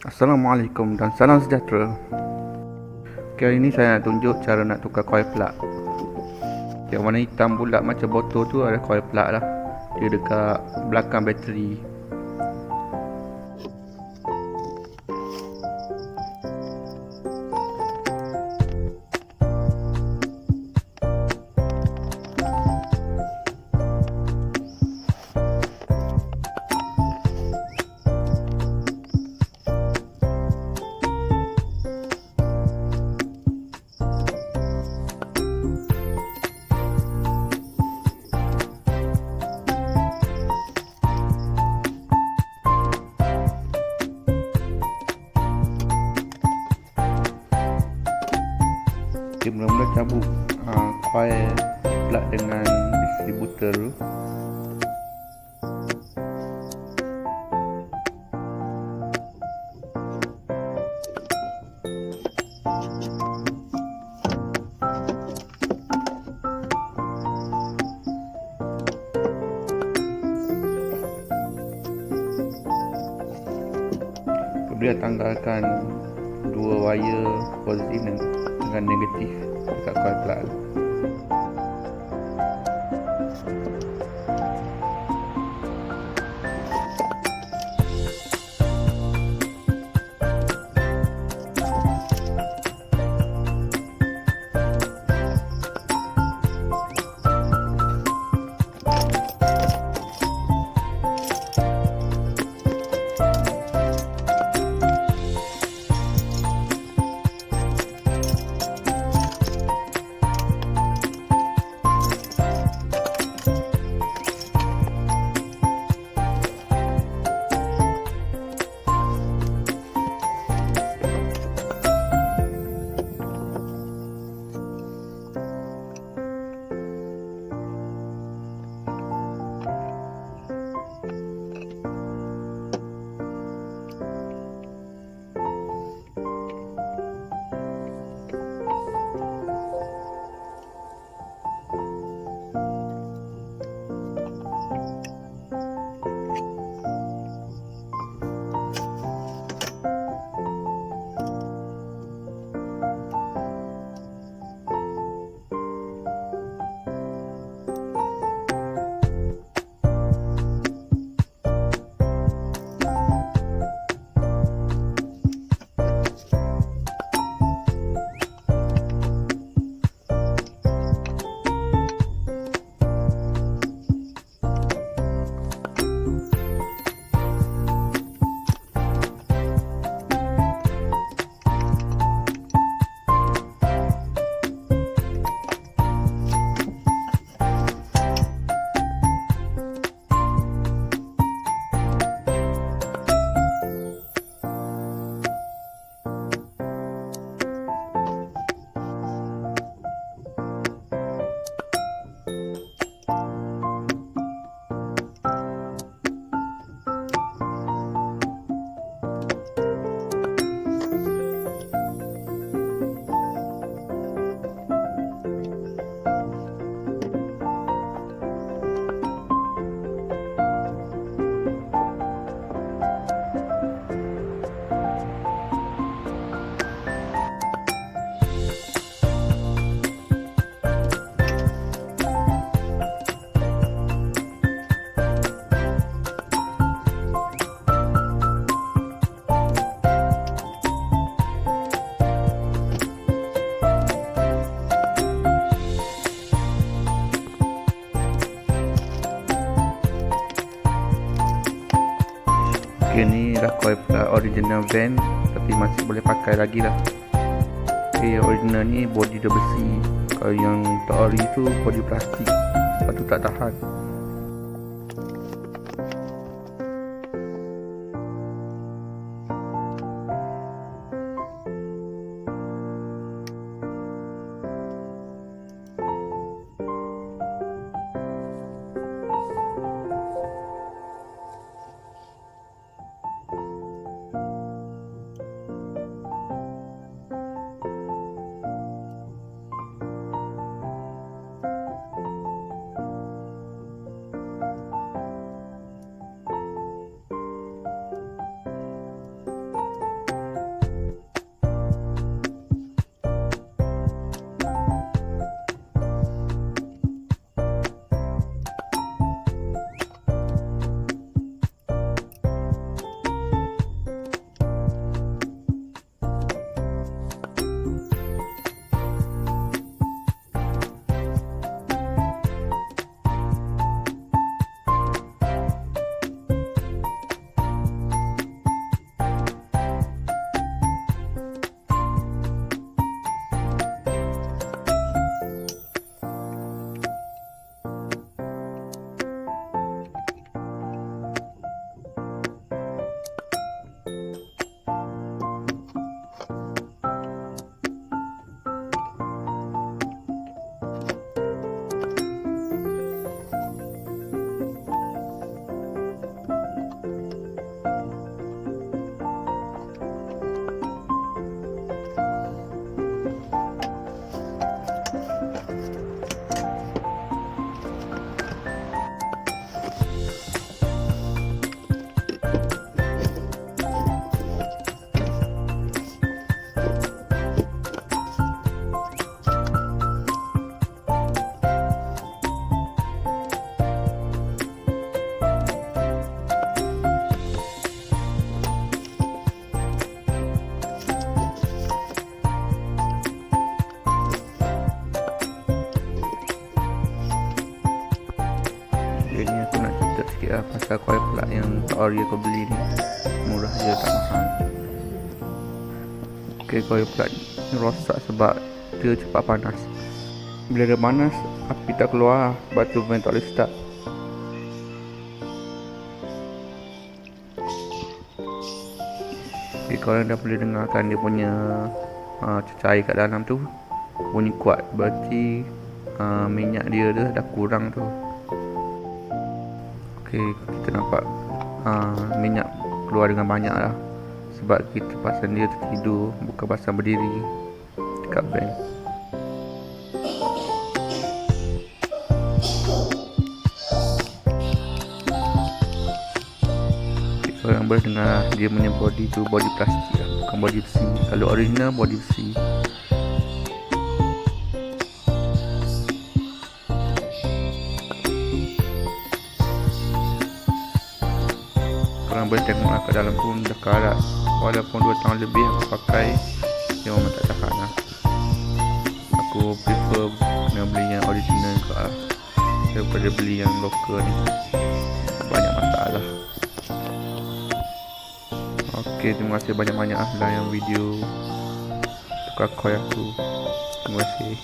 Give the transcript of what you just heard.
Assalamualaikum dan salam sejahtera. Kali ini saya nak tunjuk cara nak tukar coil plug. Yang warna hitam bulat macam botol tu ada coil plug lah. Dia dekat belakang bateri. Kita mula-mula cabut coil plug dengan distributor tu. Kemudian tanggalkan dua wire positif dengan negatif dekat coil plug. Okay, ni dah coil plug original van tapi masih boleh pakai lagi lah. Okay, original ni body dia besi. Kalau yang tak ori tu body plastik, lepas tu tak tahan. tukar coil plug yang kat ori aku beli ni. Murah je, tak mahal. Okay, coil plug ni rosak sebab dia cepat panas. Bila dia panas, api tak keluar, sebab tu van tak boleh start. Okay, korang dah boleh dengarkan dia punya cecair kat dalam tu bunyi kuat, berarti minyak dia dah kurang tu. Okay, kita nampak minyak keluar dengan banyak lah, sebab kita pasang dia tertidur, bukan pasang berdiri dekat van. Korang boleh dengar dia punya body tu body plastik lah, bukan body besi. Kalau original body besi. Korang boleh tengok lah kat dalam pun dah karat. Walaupun 2 tahun lebih aku pakai, dia memang tak tahan lah. Aku prefer kena beli yang original juga lah, daripada beli yang lokal ni, banyak masalah. Ok, terima kasih banyak-banyak lah yang video tukar coil aku. Terima kasih.